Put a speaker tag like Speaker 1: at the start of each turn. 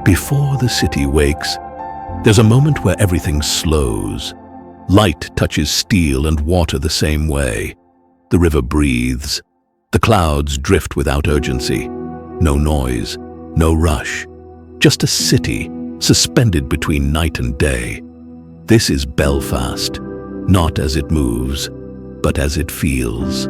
Speaker 1: Before the city wakes, there's a moment where everything slows. Light touches steel and water the same way. The river breathes. The clouds drift without urgency. No noise, no rush. Just a city suspended between night and day. This is Belfast, not as it moves, but as it feels.